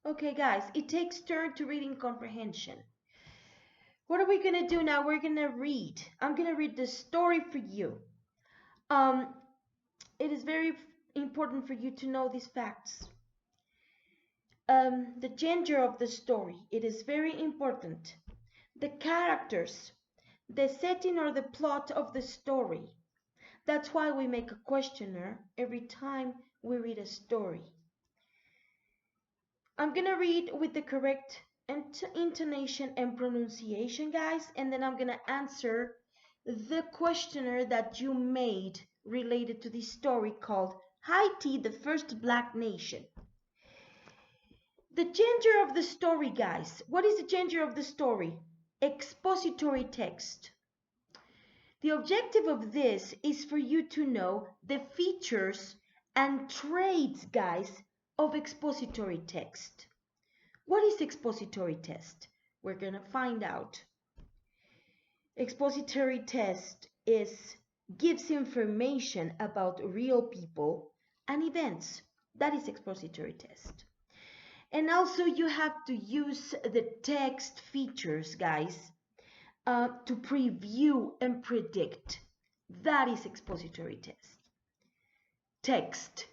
Okay, guys, it takes turn to reading comprehension. What are we gonna do now? We're gonna read. I'm gonna read the story for you. Um, it is very important for you to know these facts. The gender of the story. It is very important. The characters, the setting or the plot of the story. That's why we make a questionnaire every time we read a story. I'm gonna read with the correct intonation and pronunciation, guys, and then I'm gonna answer the questionnaire that you made related to this story called Haiti, the First Black Nation. The gender of the story, guys. What is the gender of the story? Expository text. The objective of this is for you to know the features and traits, guys, of expository text. What is expository text? We're going to find out. Expository text gives information about real people and events. That is expository text. And also you have to use the text features, guys, to preview and predict. That is expository text. Text.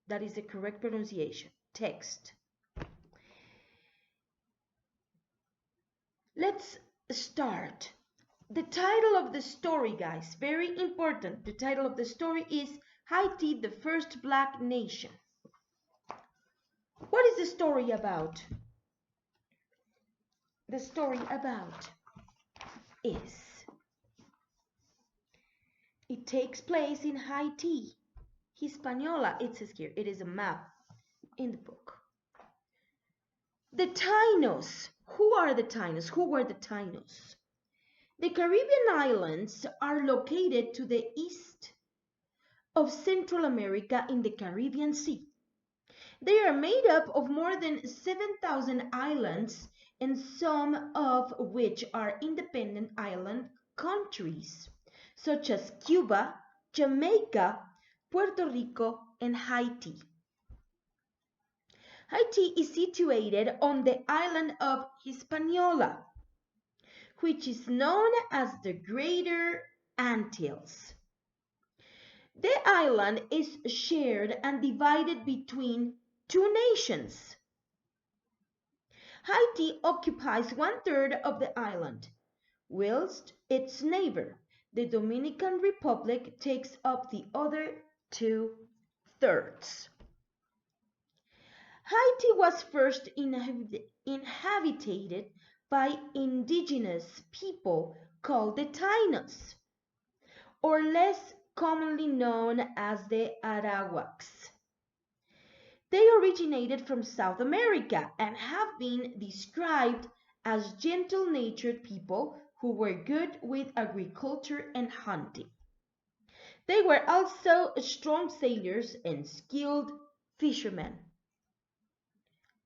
That is the correct pronunciation. Text. Let's start. The title of the story, guys, very important. The title of the story is Haiti, the First Black Nation. What is the story about? The story about is it takes place in Haiti, Hispaniola. It says here, it is a map in the book. The Tainos. Who are the Tainos? Who were the Tainos? The Caribbean islands are located to the east of Central America in the Caribbean Sea. They are made up of more than 7,000 islands, and some of which are independent island countries, such as Cuba, Jamaica, Puerto Rico, and Haiti. Haiti is situated on the island of Hispaniola, which is known as the Greater Antilles. The island is shared and divided between two nations. Haiti occupies 1/3 of the island, whilst its neighbor, the Dominican Republic, takes up the other 2/3. Haiti was first inhabited by indigenous people called the Tainos, or less commonly known as the Arawaks. They originated from South America and have been described as gentle-natured people who were good with agriculture and hunting. They were also strong sailors and skilled fishermen.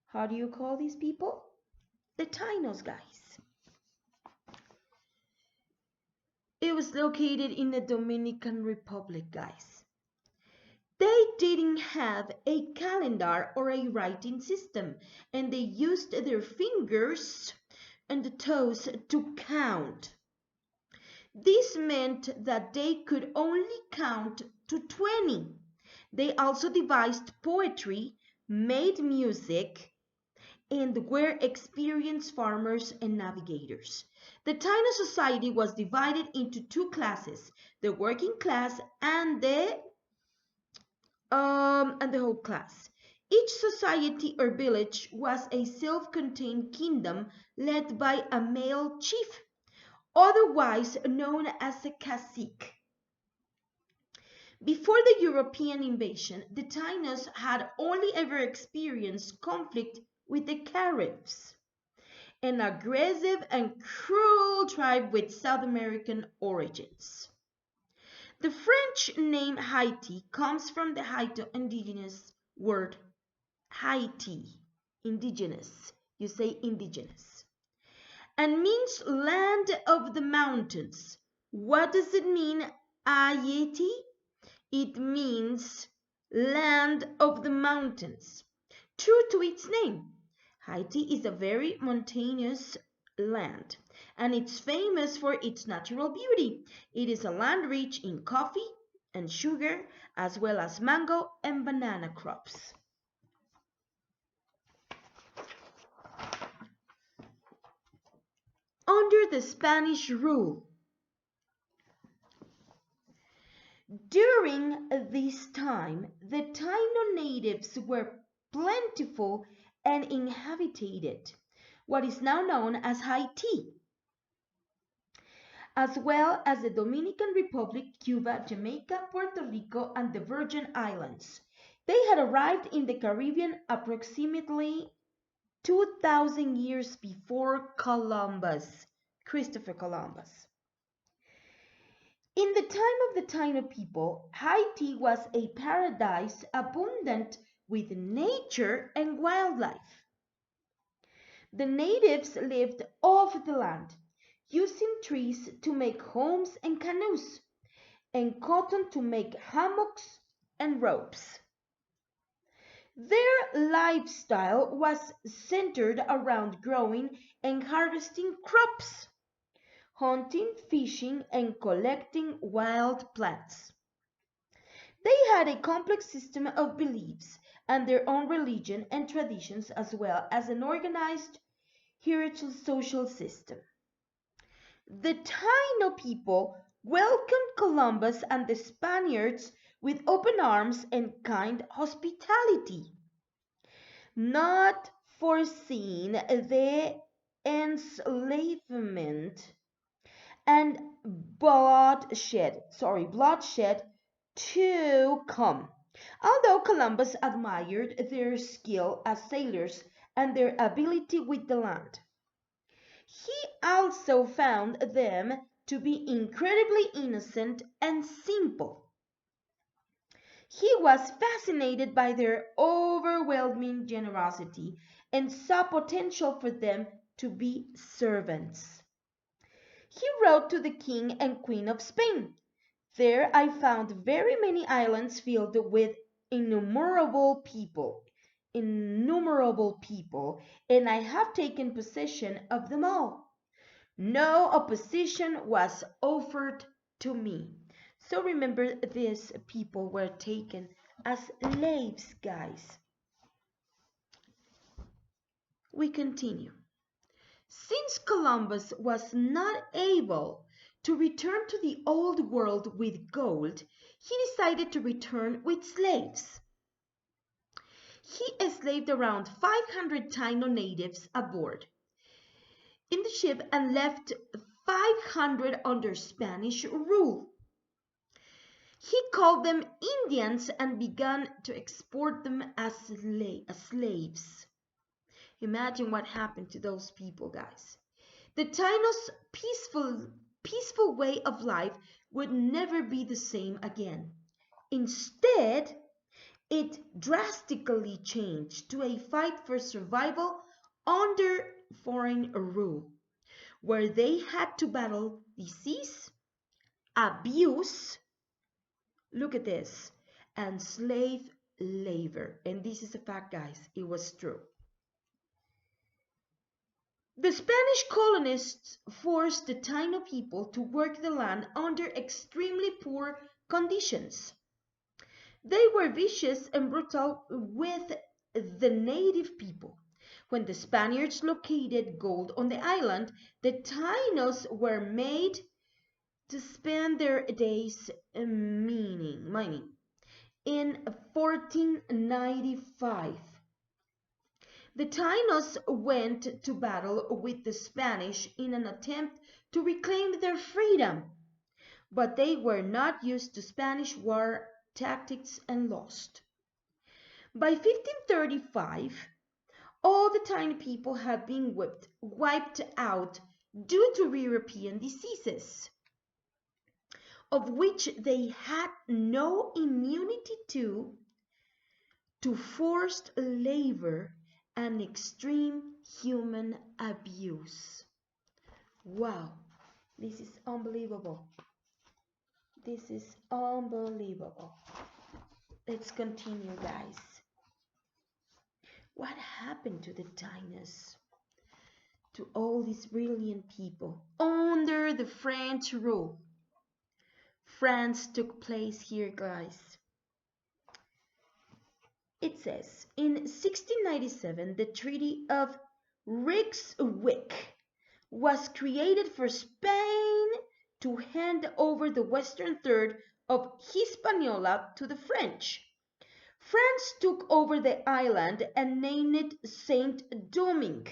How do you call these people? The Tainos, guys. It was located in the Dominican Republic, guys. They didn't have a calendar or a writing system, and they used their fingers and the toes to count. This meant that they could only count to 20. They also devised poetry, made music, and were experienced farmers and navigators. The Taino society was divided into two classes, the working class and the whole class. Each society or village was a self-contained kingdom led by a male chief, otherwise known as a cacique. Before the European invasion, the Tainos had only ever experienced conflict with the Caribs, an aggressive and cruel tribe with South American origins. The French name Haiti comes from the Haito indigenous word Haiti, indigenous. You say indigenous. And means land of the mountains. What does it mean, Haiti? It means land of the mountains. True to its name, Haiti is a very mountainous land, and it's famous for its natural beauty. It is a land rich in coffee and sugar, as well as mango and banana crops. Under the Spanish rule, during this time, the Taino natives were plentiful and inhabited what is now known as Haiti, as well as the Dominican Republic, Cuba, Jamaica, Puerto Rico, and the Virgin Islands. They had arrived in the Caribbean approximately 2,000 years before Columbus, Christopher Columbus. In the time of the Taino people, Haiti was a paradise abundant with nature and wildlife. The natives lived off the land, using trees to make homes and canoes, and cotton to make hammocks and ropes. Their lifestyle was centered around growing and harvesting crops, hunting, fishing, and collecting wild plants. They had a complex system of beliefs and their own religion and traditions, as well as an organized hierarchical social system. The Taino people welcomed Columbus and the Spaniards with open arms and kind hospitality, not foreseeing the enslavement and bloodshed to come. Although Columbus admired their skill as sailors and their ability with the land, he also found them to be incredibly innocent and simple. He was fascinated by their overwhelming generosity and saw potential for them to be servants. He wrote to the King and Queen of Spain. There I found very many islands filled with innumerable people, and I have taken possession of them all. No opposition was offered to me. So remember, these people were taken as slaves, guys. We continue. Since Columbus was not able to return to the old world with gold, he decided to return with slaves. He enslaved around 500 Taino natives aboard in the ship and left 500 under Spanish rule. He called them Indians and began to export them as slaves. Imagine what happened to those people, guys. The Taino's peaceful way of life would never be the same again. Instead, it drastically changed to a fight for survival under foreign rule, where they had to battle disease, abuse, look at this, and slave labor. And this is a fact, guys. It was true. The Spanish colonists forced the Taino people to work the land under extremely poor conditions. They were vicious and brutal with the native people. When the Spaniards located gold on the island, the Tainos were made to spend their days mining. In 1495, the Tainos went to battle with the Spanish in an attempt to reclaim their freedom, but they were not used to Spanish war tactics and lost. By 1535, all the Taino people had been wiped out due to European diseases, of which they had no immunity to forced labor and extreme human abuse. Wow, this is unbelievable. This is unbelievable. Let's continue, guys. What happened to the diners? To all these brilliant people under the French rule? France took place here, guys. It says, in 1697, the Treaty of Ryswick was created for Spain to hand over the western third of Hispaniola to the French. France took over the island and named it Saint Domingue,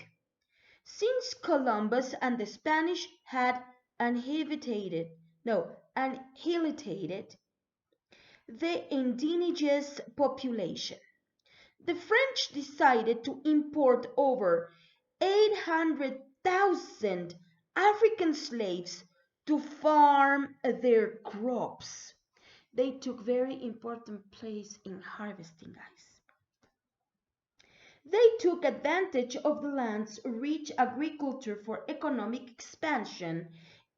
since Columbus and the Spanish had annihilated the indigenous population. The French decided to import over 800,000 African slaves to farm their crops. They took very important place in harvesting, guys. They took advantage of the land's rich agriculture for economic expansion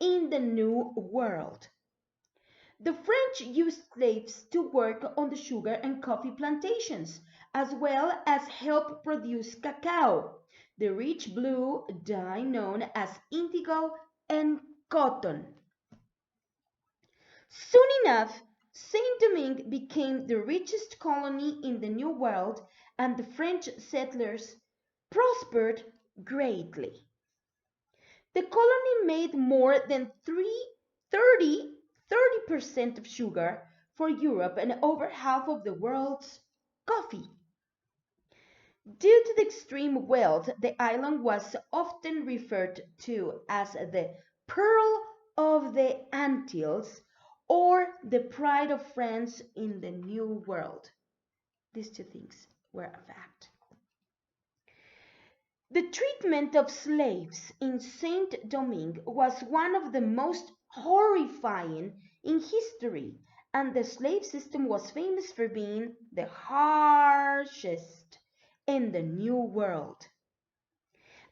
in the New World. The French used slaves to work on the sugar and coffee plantations, as well as help produce cacao, the rich blue dye known as indigo, and cotton. Soon enough, Saint Domingue became the richest colony in the New World, and the French settlers prospered greatly. The colony made more than 30% of sugar for Europe and over half of the world's coffee. Due to the extreme wealth, the island was often referred to as the Pearl of the Antilles or the pride of France in the New World. These two things were a fact. The treatment of slaves in Saint Domingue was one of the most horrifying in history, and the slave system was famous for being the harshest in the New World.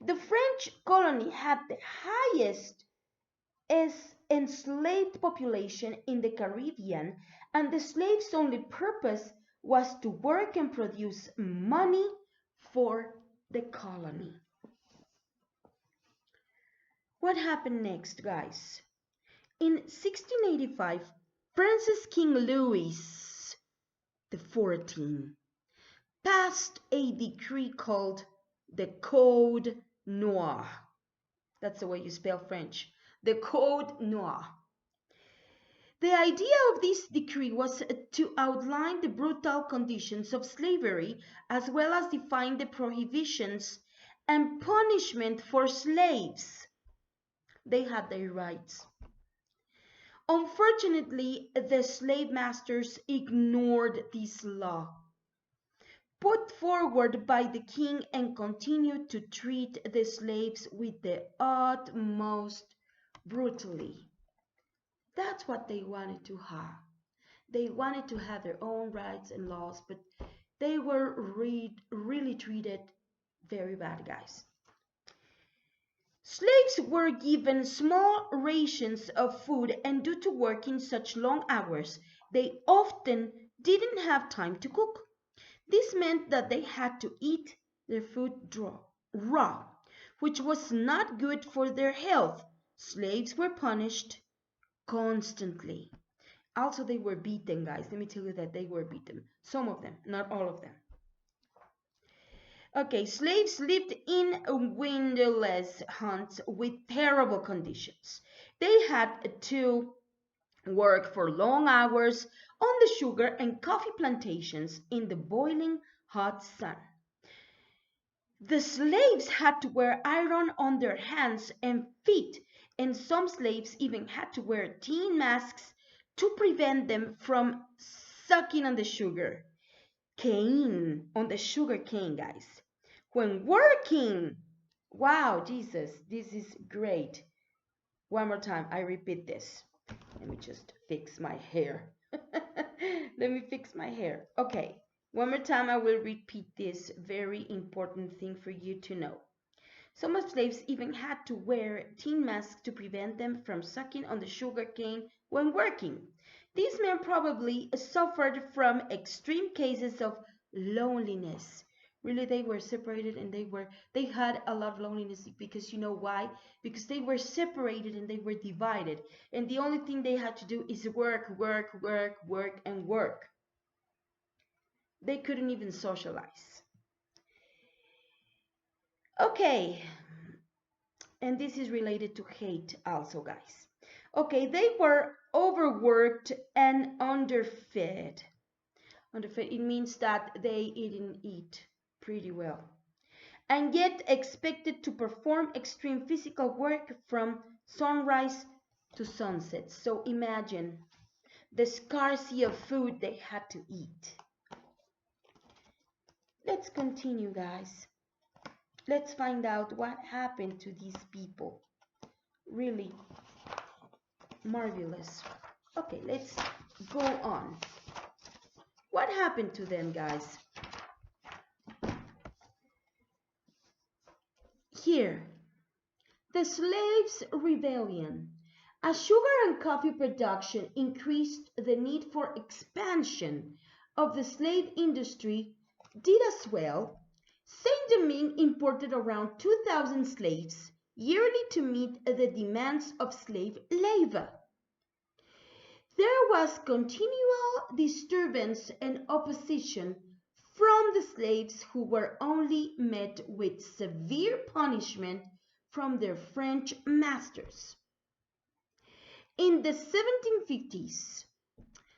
The French colony had the highest enslaved population in the Caribbean, and the slaves' only purpose was to work and produce money for the colony. What happened next, guys? In 1685, France's King Louis XIV passed a decree called the Code Noir. That's the way you spell French. The Code Noir. The idea of this decree was to outline the brutal conditions of slavery as well as define the prohibitions and punishment for slaves. They had their rights. Unfortunately, the slave masters ignored this law put forward by the king and continued to treat the slaves with the utmost brutality. That's what they wanted to have. They wanted to have their own rights and laws, but they were really treated very bad, guys. Slaves were given small rations of food, and due to working such long hours, they often didn't have time to cook. This meant that they had to eat their food raw, which was not good for their health. Slaves were punished constantly. Also, they were beaten, guys. Let me tell you that they were beaten. Some of them, not all of them. Okay, slaves lived in windowless huts with terrible conditions. They had to work for long hours on the sugar and coffee plantations in the boiling hot sun. The slaves had to wear iron on their hands and feet, and some slaves even had to wear tin masks to prevent them from sucking on the sugar cane, guys. When working, wow, Jesus, this is great. One more time, I repeat this. Let me just fix my hair. Let me fix my hair. Okay, one more time, I will repeat this very important thing for you to know. Some slaves even had to wear tin masks to prevent them from sucking on the sugar cane when working. These men probably suffered from extreme cases of loneliness, Really, they were separated and they had a lot of loneliness because you know why? Because they were separated and they were divided. And the only thing they had to do is work, work, work, work, and work. They couldn't even socialize. Okay, and this is related to hate also, guys. Okay, they were overworked and underfed. Underfed, it means that they didn't eat pretty well. And yet expected to perform extreme physical work from sunrise to sunset. So imagine the scarcity of food they had to eat. Let's continue, guys. Let's find out what happened to these people. Really marvelous. Okay, let's go on. What happened to them, guys? Here, the slaves' rebellion. As sugar and coffee production increased, the need for expansion of the slave industry did as well. Saint-Domingue imported around 2,000 slaves yearly to meet the demands of slave labor. There was continual disturbance and opposition from the slaves who were only met with severe punishment from their French masters. In the 1750s,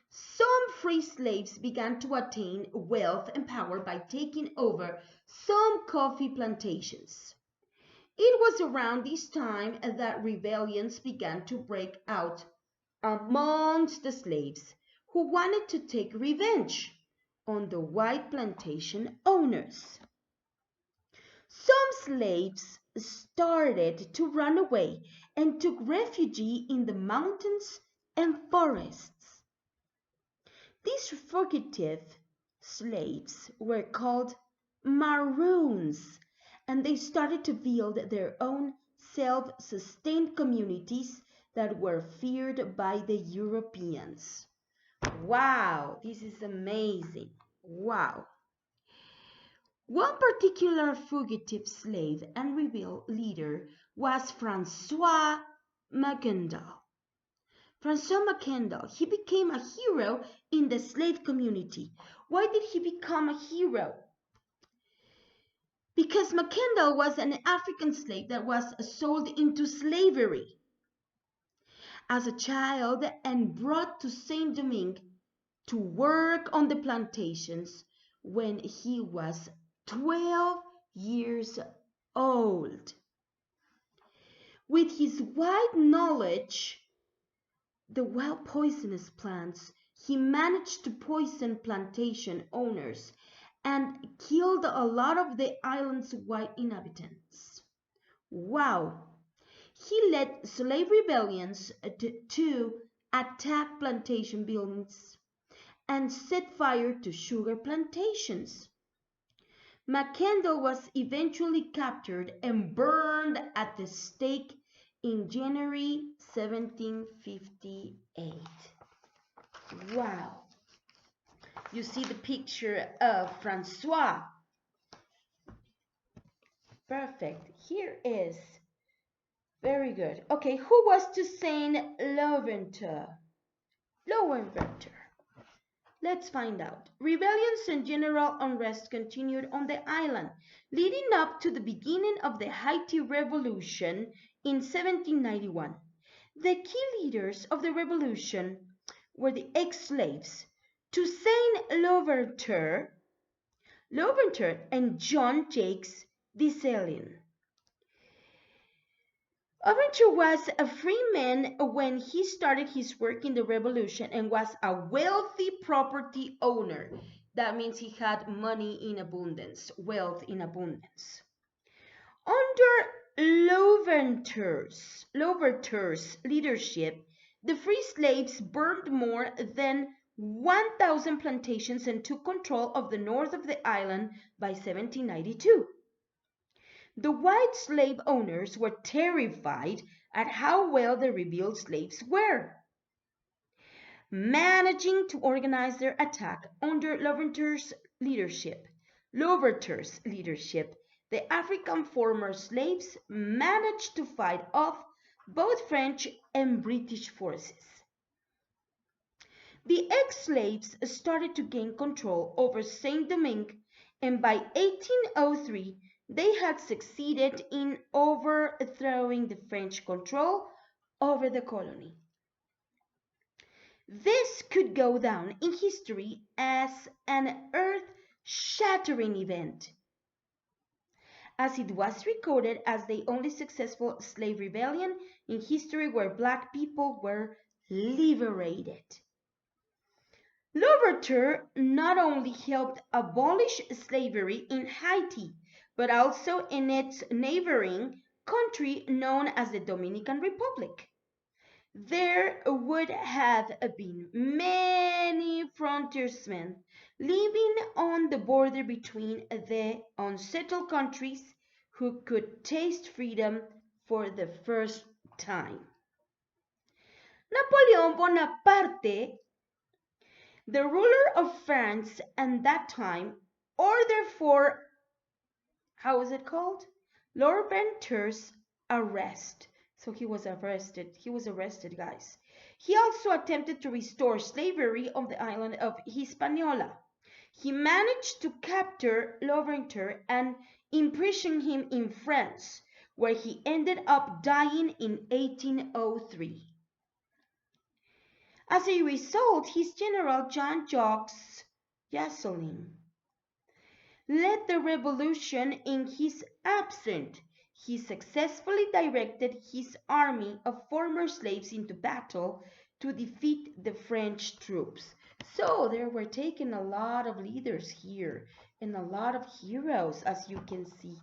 some free slaves began to attain wealth and power by taking over some coffee plantations. It was around this time that rebellions began to break out amongst the slaves who wanted to take revenge on the white plantation owners. Some slaves started to run away and took refuge in the mountains and forests. These fugitive slaves were called Maroons, and they started to build their own self-sustained communities that were feared by the Europeans. Wow, this is amazing. Wow. One particular fugitive slave and rebel leader was Francois Mackendal. Francois Mackendal, he became a hero in the slave community. Why did he become a hero? Because Mackendal was an African slave that was sold into slavery as a child and brought to Saint-Domingue to work on the plantations when he was 12 years old. With his wide knowledge the wild poisonous plants, he managed to poison plantation owners and killed a lot of the island's white inhabitants. Wow! He led slave rebellions to attack plantation buildings and set fire to sugar plantations. Mackendal was eventually captured and burned at the stake in January 1758. Wow. You see the picture of Francois. Perfect. Here is. Very good. Okay, who was Toussaint Louverture? Let's find out. Rebellions and general unrest continued on the island, leading up to the beginning of the Haiti Revolution in 1791. The key leaders of the revolution were the ex-slaves Toussaint Louverture and John Jacques Dessalines. Louverture was a free man when he started his work in the revolution and was a wealthy property owner. That means he had money in abundance, wealth in abundance. Under Louverture's leadership, the free slaves burned more than 1,000 plantations and took control of the north of the island by 1792. The white slave owners were terrified at how well the rebel slaves were managing to organize their attack under Louverture's leadership. Louverture's leadership, the African former slaves managed to fight off both French and British forces. The ex-slaves started to gain control over Saint-Domingue, and by 1803 they had succeeded in overthrowing the French control over the colony. This could go down in history as an earth-shattering event, as it was recorded as the only successful slave rebellion in history where black people were liberated. Louverture not only helped abolish slavery in Haiti, but also in its neighboring country known as the Dominican Republic. There would have been many frontiersmen living on the border between the unsettled countries who could taste freedom for the first time. Napoleon Bonaparte, the ruler of France at that time, ordered for, how was it called? Louverture's arrest. So he was arrested. He was arrested, guys. He also attempted to restore slavery on the island of Hispaniola. He managed to capture Louverture and imprison him in France, where he ended up dying in 1803. As a result, his general Jean-Jacques Jasselin led the revolution in his absence. He successfully directed his army of former slaves into battle to defeat the French troops. So there were taken a lot of leaders here and a lot of heroes, as you can see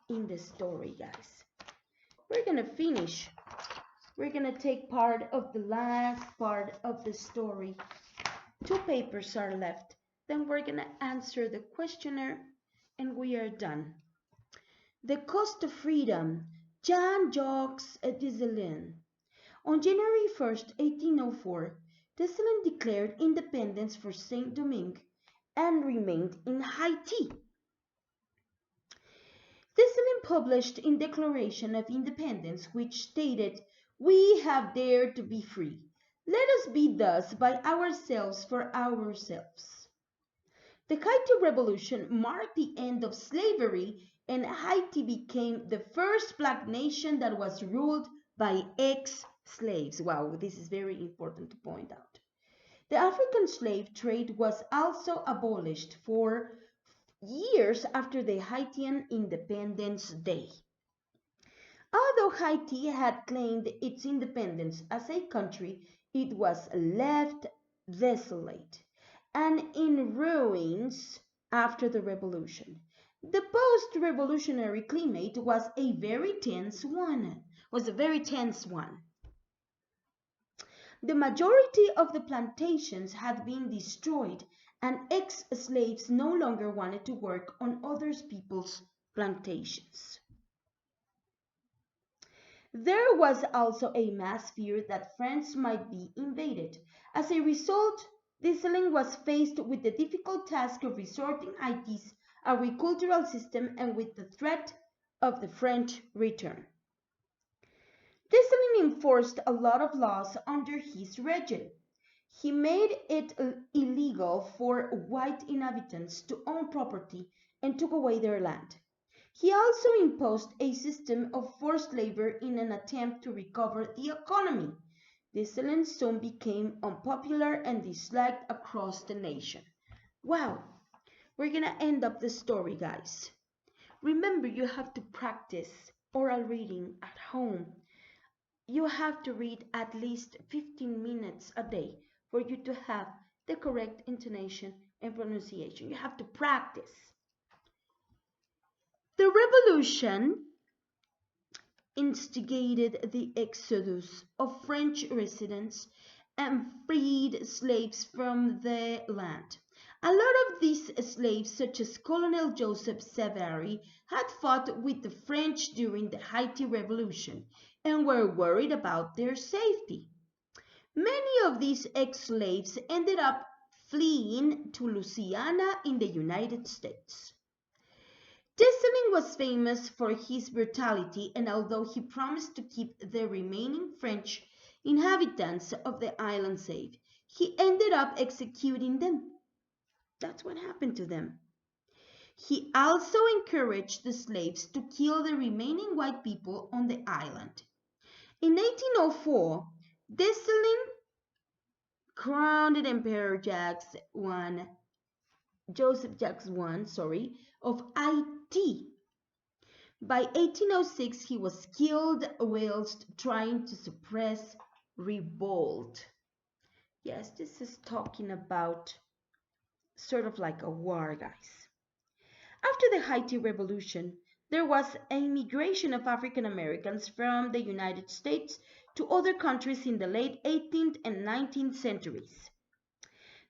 in the story, guys. We're gonna finish. We're gonna take part of the last part of the story. 2 papers are left. Then we're gonna answer the questionnaire and we are done. The Cost of Freedom, Jean-Jacques Dessalines. On January 1st, 1804, Dessalines declared independence for Saint-Domingue and remained in Haiti. Dessalines published a Declaration of Independence which stated, "We have dared to be free. Let us be thus by ourselves for ourselves." The Haiti Revolution marked the end of slavery, and Haiti became the first black nation that was ruled by ex-slaves. Wow, this is very important to point out. The African slave trade was also abolished for years after the Haitian Independence Day. Although Haiti had claimed its independence as a country, it was left desolate and in ruins after the revolution. The post-revolutionary climate was a very tense one. The majority of the plantations had been destroyed, and ex-slaves no longer wanted to work on other people's plantations. There was also a mass fear that France might be invaded. As a result, Dessalines was faced with the difficult task of resorting Haiti's agricultural system and with the threat of the French return. Dessalines enforced a lot of laws under his regime. He made it illegal for white inhabitants to own property and took away their land. He also imposed a system of forced labor in an attempt to recover the economy. Dessalines soon became unpopular and disliked across the nation. Wow, we're gonna end up the story, guys. Remember, you have to practice oral reading at home. You have to read at least 15 minutes a day for you to have the correct intonation and pronunciation. You have to practice. The revolution instigated the exodus of French residents and freed slaves from the land. A lot of these slaves, such as Colonel Joseph Savary, had fought with the French during the Haiti Revolution and were worried about their safety. Many of these ex-slaves ended up fleeing to Louisiana in the United States. Dessalines was famous for his brutality, and although he promised to keep the remaining French inhabitants of the island safe, he ended up executing them. That's what happened to them. He also encouraged the slaves to kill the remaining white people on the island. In 1804, Dessalines crowned Emperor Joseph Jacques I, of Haiti. By 1806, he was killed whilst trying to suppress revolt. Yes, this is talking about sort of like a war, guys. After the Haiti Revolution, there was a migration of African Americans from the United States to other countries in the late 18th and 19th centuries.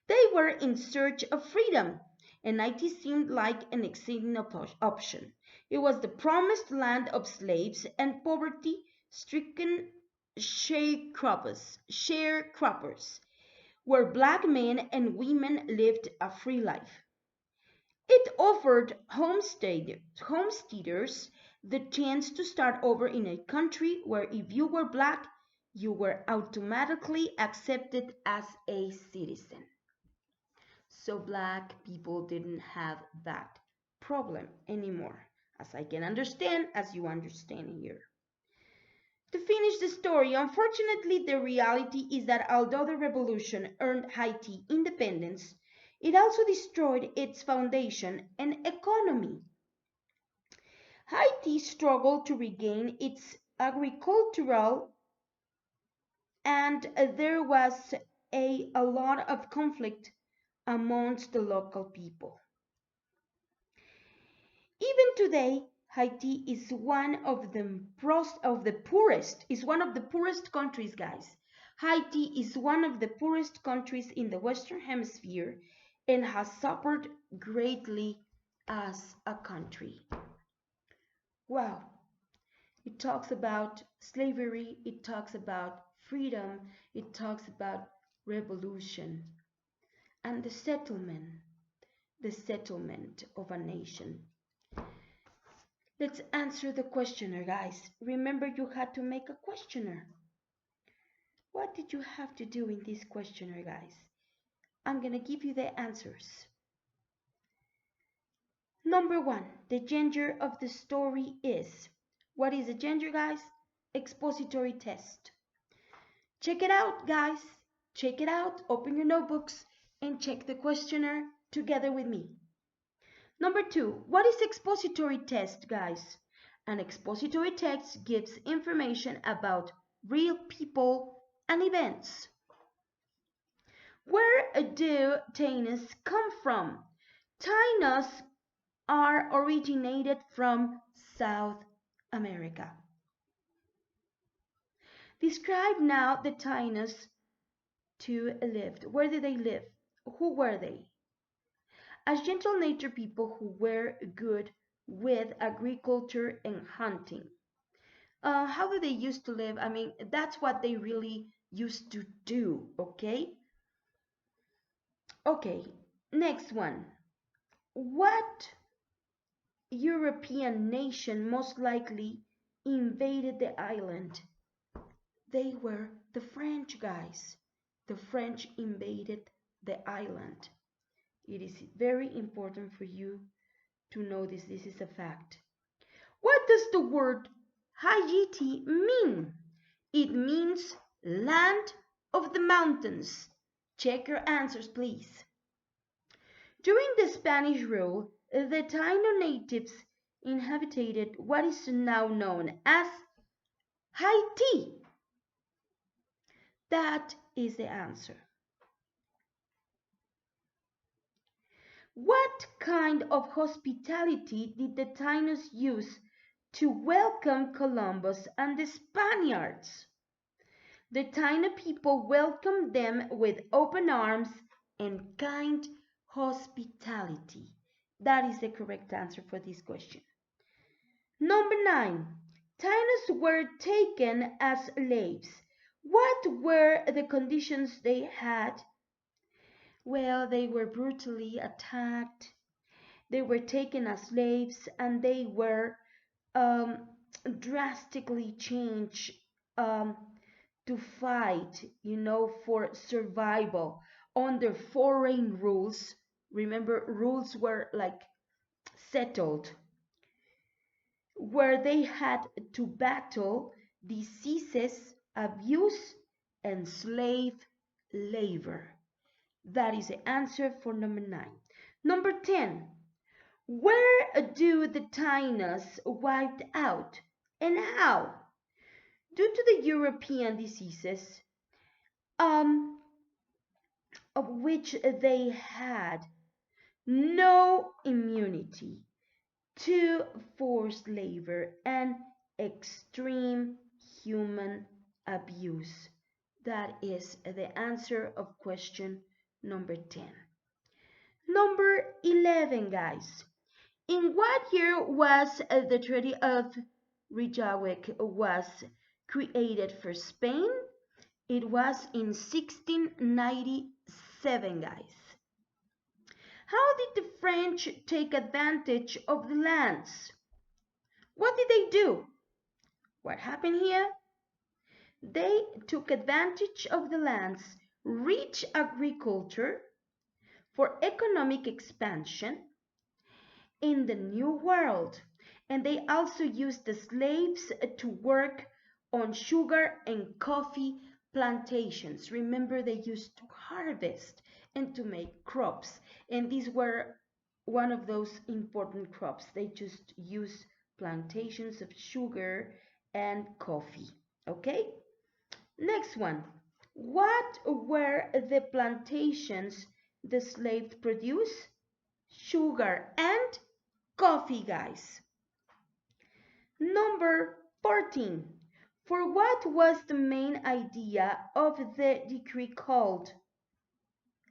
They were in search of freedom, and Haiti seemed like an exciting option. It was the promised land of slaves and poverty-stricken sharecroppers, where black men and women lived a free life. It offered homesteaders the chance to start over in a country where if you were black, you were automatically accepted as a citizen. So black people didn't have that problem anymore, as I can understand, as you understand here. To finish the story, unfortunately, the reality is that although the revolution earned Haiti independence, it also destroyed its foundation and economy. Haiti struggled to regain its agricultural, and there was a lot of conflict amongst the local people. Even today, Haiti is one of the poorest countries, guys. Haiti is one of the poorest countries in the Western Hemisphere and has suffered greatly as a country. Wow. It talks about slavery, it talks about freedom, it talks about revolution and the settlement of a nation. Let's answer the questionnaire, guys. Remember, you had to make a questionnaire. What did you have to do in this questionnaire, guys? I'm going to give you the answers. Number 1, the gender of the story is. What is a gender, guys? Expository test. Check it out, guys. Check it out. Open your notebooks and check the questionnaire together with me. Number 2, what is expository test, guys? An expository text gives information about real people and events. Where do Tainos come from? Tainos are originated from South America. Describe now the Tainos to lived. Where did they live? Who were they? As gentle nature people who were good with agriculture and hunting. How do they used to live? I mean, that's what they really used to do, okay? Okay, next one. What European nation most likely invaded the island? They were the French, guys. The French invaded the island. It is very important for you to know this. This is a fact. What does the word Haiti mean? It means land of the mountains. Check your answers, please. During the Spanish rule, the Taino natives inhabited what is now known as Haiti. That is the answer. What kind of hospitality did the Tainos use to welcome Columbus and the Spaniards? The Taino people welcomed them with open arms and kind hospitality. That is the correct answer for this question. Number 9. Tainos were taken as slaves. What were the conditions they had? Well, they were brutally attacked. They were taken as slaves and they were um, drastically changed um, to fight, for survival under foreign rules. Remember, rules were like settled, where they had to battle diseases, abuse, and slave labor. That is the answer for number 9. Number 10. Where do the Tainos wiped out and how? Due to the European diseases, of which they had no immunity to forced labor and extreme human abuse. That is the answer of question number 10. Number 11, guys. In what year was the Treaty of Reykjavik was created for Spain? It was in 1697, guys. How did the French take advantage of the lands? What did they do? What happened here? They took advantage of the land's rich agriculture for economic expansion in the New World. And they also used the slaves to work on sugar and coffee plantations. Remember, they used to harvest and to make crops. And these were one of those important crops. They just use plantations of sugar and coffee. Okay? Next one. What were the plantations the slaves produced? Sugar and coffee, guys. Number 14. For what was the main idea of the decree called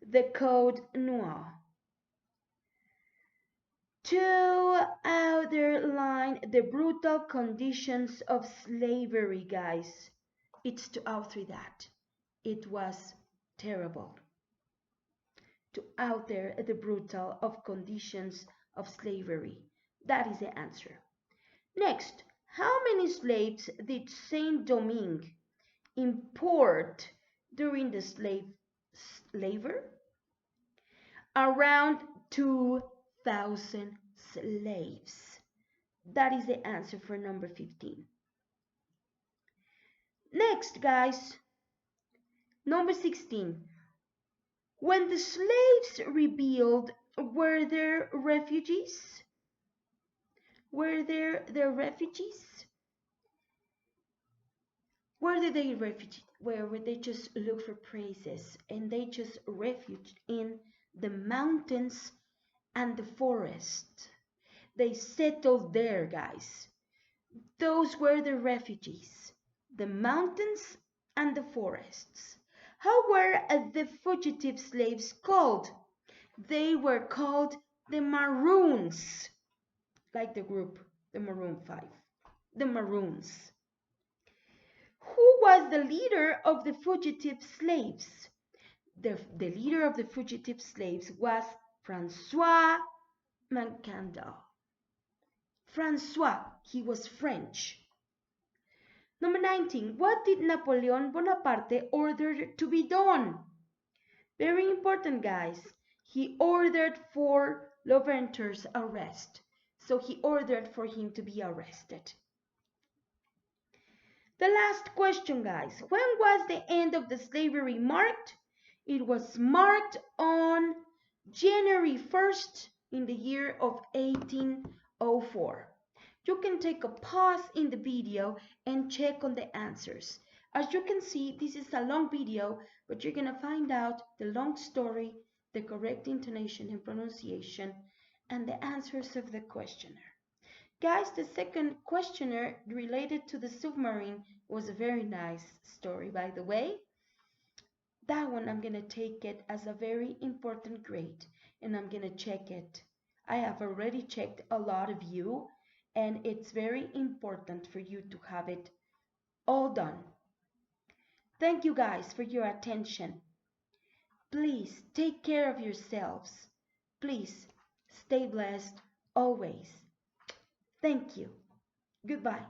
the Code Noir? To outline the brutal conditions of slavery, guys. It's to outline that. It was terrible. To outline the brutal of conditions of slavery. That is the answer. Next, how many slaves did Saint Domingue import during the slave labor? Around 2,000 slaves. That is the answer for number 15. Next, guys, number 16. When the slaves rebelled, were there refugees? Were there refugees? Where did they refuge? Where would they just look for praises and they just refuged in the mountains and the forest. They settled there, guys. Those were the refugees, the mountains and the forests. How were the fugitive slaves called? They were called the Maroons, like the group, the Maroon 5, the Maroons. Who was the leader of the fugitive slaves? The leader of the fugitive slaves was Francois Mackandal. Francois, he was French. Number 19, what did Napoleon Bonaparte order to be done? Very important, guys. He ordered for Louverture's arrest. So he ordered for him to be arrested. The last question, guys. When was the end of the slavery marked? It was marked on January 1st in the year of 1804. You can take a pause in the video and check on the answers. As you can see, this is a long video, but you're going to find out the long story, the correct intonation and pronunciation, and the answers of the questionnaire. Guys, the second questionnaire related to the submarine was a very nice story, by the way. That one I'm going to take it as a very important grade, and I'm going to check it. I have already checked a lot of you, and it's very important for you to have it all done. Thank you guys for your attention. Please take care of yourselves. Please Stay blessed always. Thank you. Goodbye.